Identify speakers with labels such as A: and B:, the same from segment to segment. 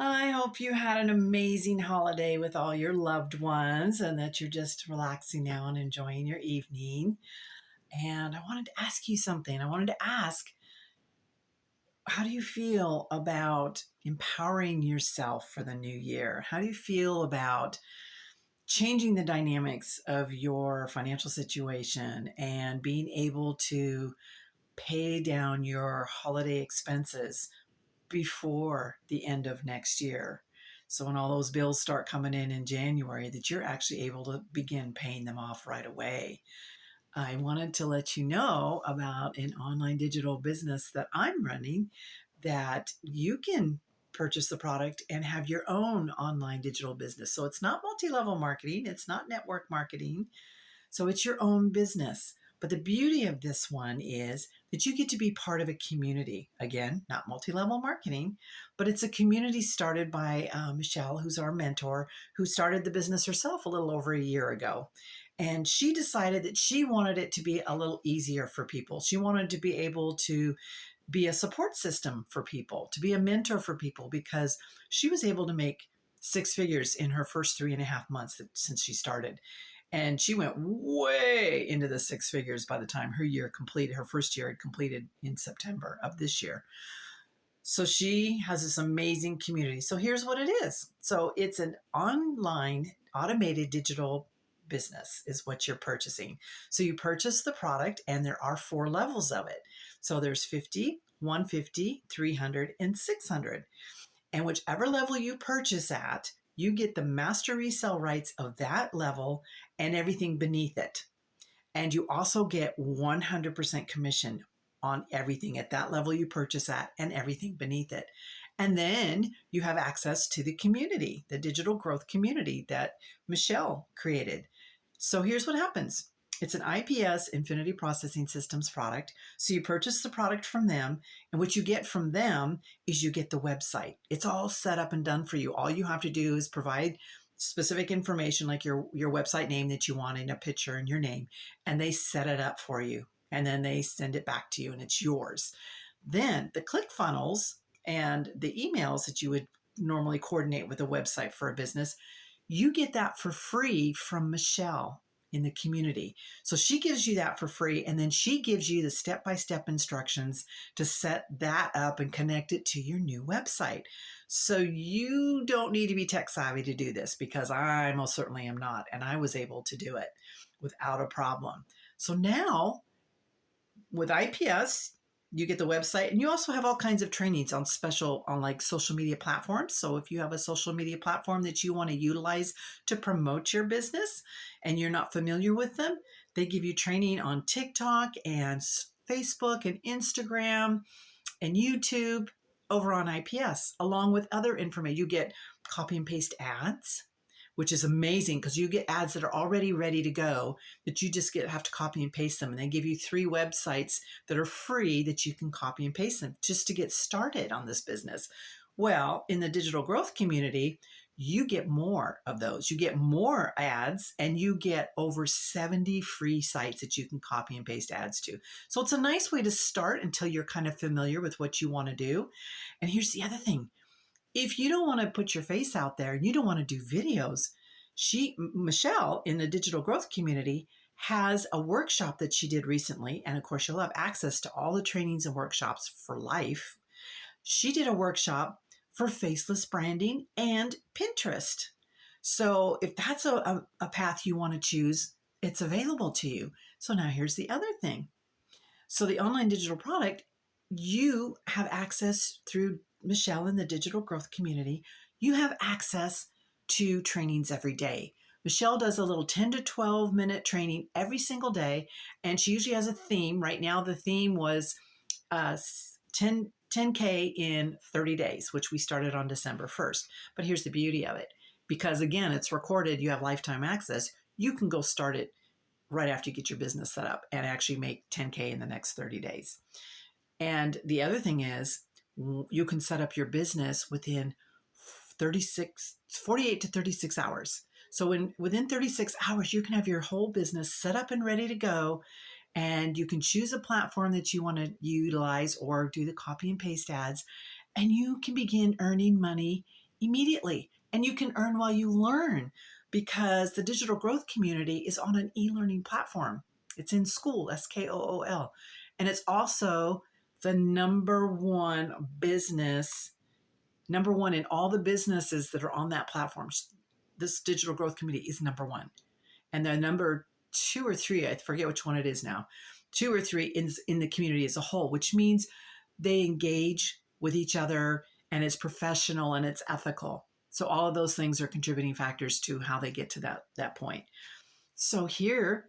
A: I hope you had an amazing holiday with all your loved ones and that you're just relaxing now and enjoying your evening. And I wanted to ask you something. I wanted to ask, how do you feel about empowering yourself for the new year? How do you feel about changing the dynamics of your financial situation and being able to pay down your holiday expenses before the end of next year? So when all those bills start coming in January, that you're actually able to begin paying them off right away. I wanted to let you know about an online digital business that I'm running that you can purchase the product and have your own online digital business. So it's not multi-level marketing, it's not network marketing, so it's your own business. But the beauty of this one is that you get to be part of a community. Again, not multi level marketing, but it's a community started by Michelle, who's our mentor, who started the business herself a little over a year ago. And she decided that she wanted it to be a little easier for people. She wanted to be able to be a support system for people, to be a mentor for people, because she was able to make six figures in her first 3.5 months since she started. And she went way into the six figures by the time her year completed. Her first year had completed in September of this year. So she has this amazing community. So here's what it is. So it's an online automated digital business is what you're purchasing. So you purchase the product and there are four levels of it. So there's 50, 150, 300, and 600. And whichever level you purchase at, you get the master resale rights of that level and everything beneath it. And you also get 100% commission on everything at that level you purchase at and everything beneath it. And then you have access to the community, the digital growth community that Michelle created. So here's what happens. It's an IPS, Infinity Processing Systems product. So you purchase the product from them, and what you get from them is you get the website. It's all set up and done for you. All you have to do is provide specific information like your website name that you want in a picture and your name, and they set it up for you. And then they send it back to you and it's yours. Then the ClickFunnels and the emails that you would normally coordinate with a website for a business, you get that for free from Michelle in the community. So she gives you that for free, and then she gives you the step-by-step instructions to set that up and connect it to your new website. So you don't need to be tech savvy to do this, because I most certainly am not, and I was able to do it without a problem. So now with IPS, you get the website, and you also have all kinds of trainings on like social media platforms. So if you have a social media platform that you want to utilize to promote your business and you're not familiar with them, they give you training on TikTok and Facebook and Instagram and YouTube over on IPS, along with other information. You get copy and paste ads, which is amazing because you get ads that are already ready to go that you just have to copy and paste them. And they give you 3 websites that are free that you can copy and paste them just to get started on this business. Well, in the digital growth community, you get more of those. You get more ads, and you get over 70 free sites that you can copy and paste ads to. So it's a nice way to start until you're kind of familiar with what you want to do. And here's the other thing. If you don't want to put your face out there and you don't want to do videos, Michelle in the digital growth community has a workshop that she did recently. And of course, you'll have access to all the trainings and workshops for life. She did a workshop for faceless branding and Pinterest. So if that's a path you want to choose, it's available to you. So now here's the other thing. So the online digital product, you have access through Michelle in the digital growth community. You have access to trainings every day. Michelle does a little 10 to 12 minute training every single day, and she usually has a theme. Right now, the theme was 10K in 30 days, which we started on December 1st. But here's the beauty of it. Because again, it's recorded, you have lifetime access. You can go start it right after you get your business set up and actually make 10K in the next 30 days. And the other thing is, you can set up your business within 48 to 36 hours. So within 36 hours, you can have your whole business set up and ready to go. And you can choose a platform that you want to utilize or do the copy and paste ads. And you can begin earning money immediately. And you can earn while you learn because the digital growth community is on an e-learning platform. It's in Skool, Skool. And it's also the number one in all the businesses that are on that platform. This digital growth community is number one. And the number two or three, I forget which one it is now, two or three in the community as a whole, which means they engage with each other and it's professional and it's ethical. So all of those things are contributing factors to how they get to that point. So here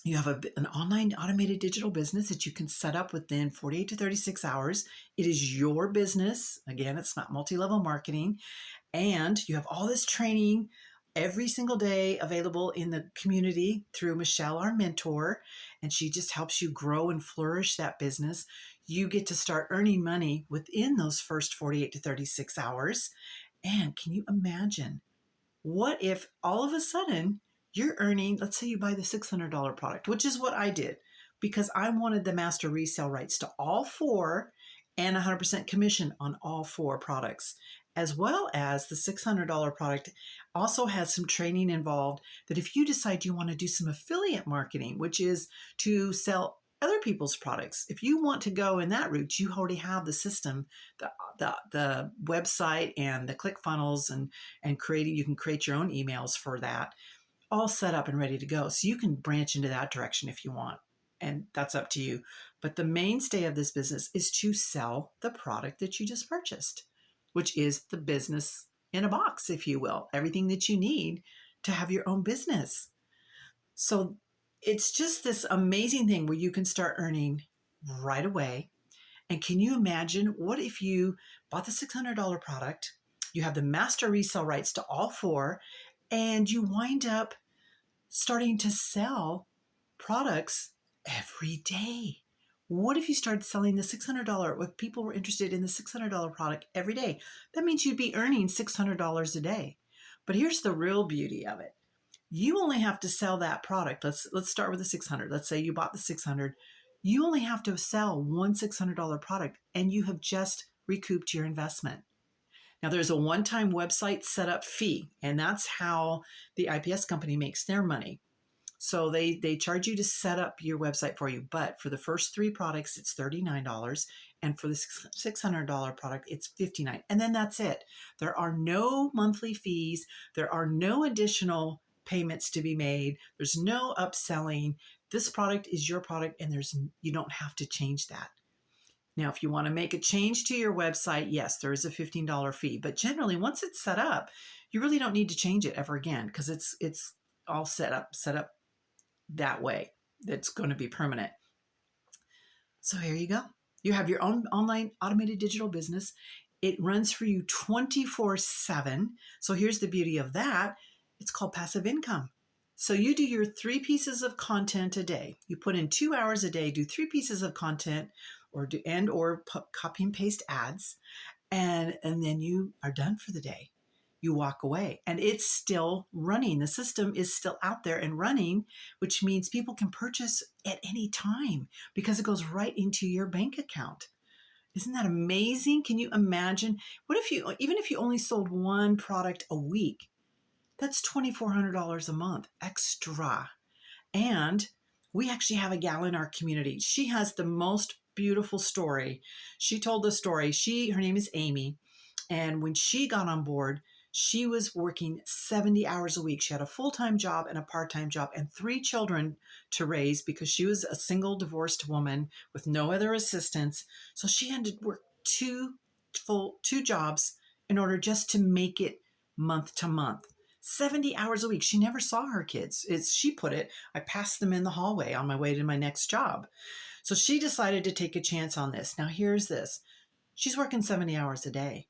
A: you have an online automated digital business that you can set up within 48 to 36 hours. It is your business. Again, it's not multi-level marketing. And you have all this training every single day available in the community through Michelle, our mentor, and she just helps you grow and flourish that business. You get to start earning money within those first 48 to 36 hours. And can you imagine what if all of a sudden you're earning, let's say you buy the $600 product, which is what I did because I wanted the master resale rights to all four and 100% commission on all four products, as well as the $600 product also has some training involved that if you decide you want to do some affiliate marketing, which is to sell other people's products, if you want to go in that route, you already have the system, the website and the ClickFunnels and creating, you can create your own emails for that, all set up and ready to go. So you can branch into that direction if you want, and that's up to you. But the mainstay of this business is to sell the product that you just purchased, which is the business in a box, if you will, everything that you need to have your own business. So it's just this amazing thing where you can start earning right away. And can you imagine what if you bought the $600 product, you have the master resale rights to all four, and you wind up starting to sell products every day? What if you started selling the $600, if people were interested in the $600 product every day? That means you'd be earning $600 a day. But here's the real beauty of it. You only have to sell that product. Let's start with the 600. Let's say you bought the 600. You only have to sell one $600 product and you have just recouped your investment. Now there's a one-time website setup fee, and that's how the IPS company makes their money. So they charge you to set up your website for you. But for the first three products, it's $39. And for the $600 product, it's $59. And then that's it. There are no monthly fees. There are no additional payments to be made. There's no upselling. This product is your product, and you don't have to change that. Now, if you want to make a change to your website, yes, there is a $15 fee. But generally, once it's set up, you really don't need to change it ever again because it's all set up that way. That's going to be permanent. So here you go. You have your own online automated digital business. It runs for you 24/7. So here's the beauty of that. It's called passive income. So you do your 3 pieces of content a day. You put in 2 hours a day, do 3 pieces of content or copy and paste ads. And then you are done for the day. You walk away and it's still running. The system is still out there and running, which means people can purchase at any time because it goes right into your bank account. Isn't that amazing? Can you imagine? What if even if you only sold one product a week, that's $2,400 a month extra. And we actually have a gal in our community. She has the most beautiful story. She told the story. Her name is Amy. And when she got on board, she was working 70 hours a week. She had a full-time job and a part-time job and 3 children to raise because she was a single divorced woman with no other assistance. So she had to work two jobs in order just to make it month to month. 70 hours a week. She never saw her kids. She put it, I passed them in the hallway on my way to my next job. So she decided to take a chance on this. Now here's this. She's working 70 hours a day.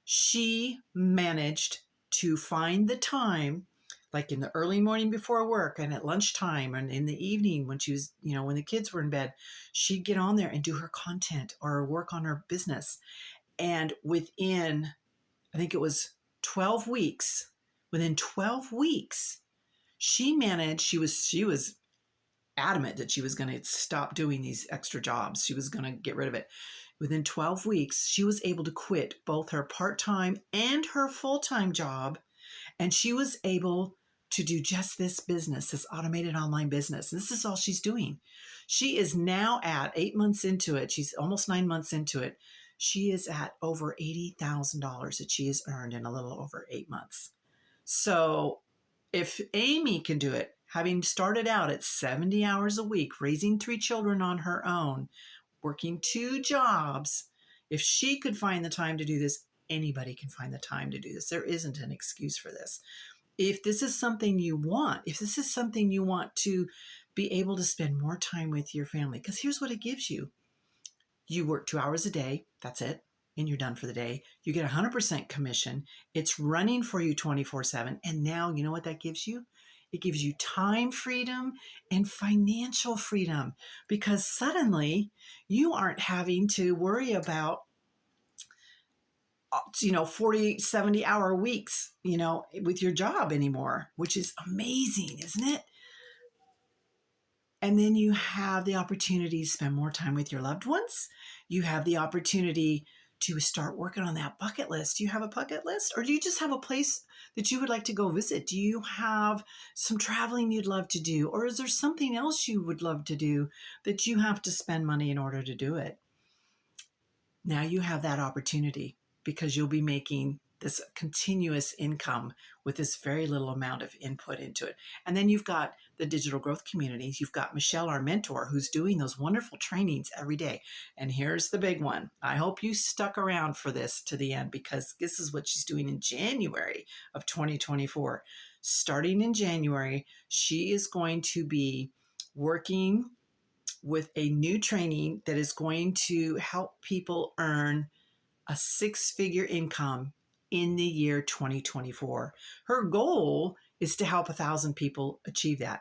A: She managed to find the time, like in the early morning before work and at lunchtime and in the evening when she was, when the kids were in bed, she'd get on there and do her content or work on her business. And within, I think it was 12 weeks, within 12 weeks, she was adamant that she was going to stop doing these extra jobs. She was going to get rid of it. Within 12 weeks, she was able to quit both her part time and her full time job. And she was able to do just this business, this automated online business. And this is all she's doing. She is now at 8 months into it. She's almost 9 months into it. She is at over $80,000 that she has earned in a little over 8 months. So if Amy can do it, having started out at 70 hours a week, raising 3 children on her own, working 2 jobs, if she could find the time to do this, anybody can find the time to do this. There isn't an excuse for this. If this is something you want, if this is something you want to be able to spend more time with your family, because here's what it gives you. You work 2 hours a day, that's it, and you're done for the day. You get 100% commission. It's running for you 24/7. And now, you know what that gives you? It gives you time freedom and financial freedom, because suddenly you aren't having to worry about 40, 70 hour weeks, with your job anymore, which is amazing, isn't it? And then you have the opportunity to spend more time with your loved ones. You have the opportunity to start working on that bucket list. Do you have a bucket list, or do you just have a place that you would like to go visit? Do you have some traveling you'd love to do, or is there something else you would love to do that you have to spend money in order to do it? Now you have that opportunity, because you'll be making this continuous income with this very little amount of input into it. And then you've got the digital growth communities. You've got Michelle, our mentor, who's doing those wonderful trainings every day. And here's the big one. I hope you stuck around for this to the end, because this is what she's doing in January of 2024. Starting in January, she is going to be working with a new training that is going to help people earn a 6-figure income in the year 2024. Her goal is to help 1,000 people achieve that.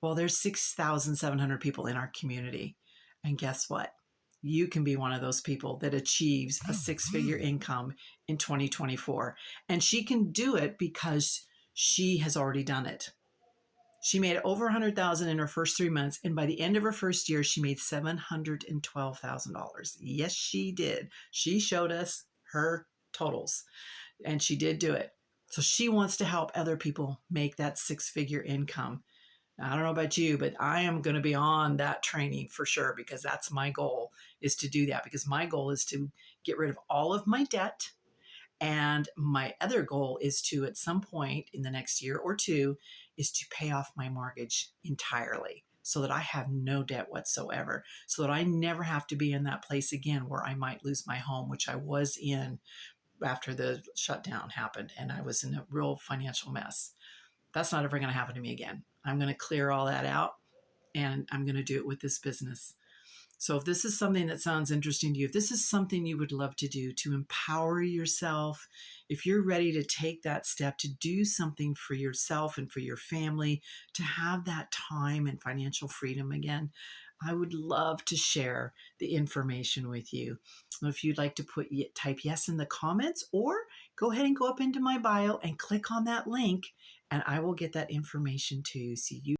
A: Well, there's 6,700 people in our community. And guess what? You can be one of those people that achieves a 6-figure income in 2024. And she can do it because she has already done it. She made over $100,000 in her first 3 months, and by the end of her first year, she made $712,000. Yes, she did. She showed us her totals, and she did do it. So she wants to help other people make that 6-figure income. Now, I don't know about you, but I am going to be on that training for sure, because that's my goal, is to do that. Because my goal is to get rid of all of my debt. And my other goal is to, at some point in the next year or two, is to pay off my mortgage entirely, so that I have no debt whatsoever, so that I never have to be in that place again where I might lose my home, which I was in after the shutdown happened, and I was in a real financial mess. That's not ever going to happen to me again. I'm going to clear all that out, and I'm going to do it with this business. So if this is something that sounds interesting to you, if this is something you would love to do to empower yourself, if you're ready to take that step to do something for yourself and for your family, to have that time and financial freedom again, I would love to share the information with you. If you'd like to type yes in the comments, or go ahead and go up into my bio and click on that link, and I will get that information to you. So you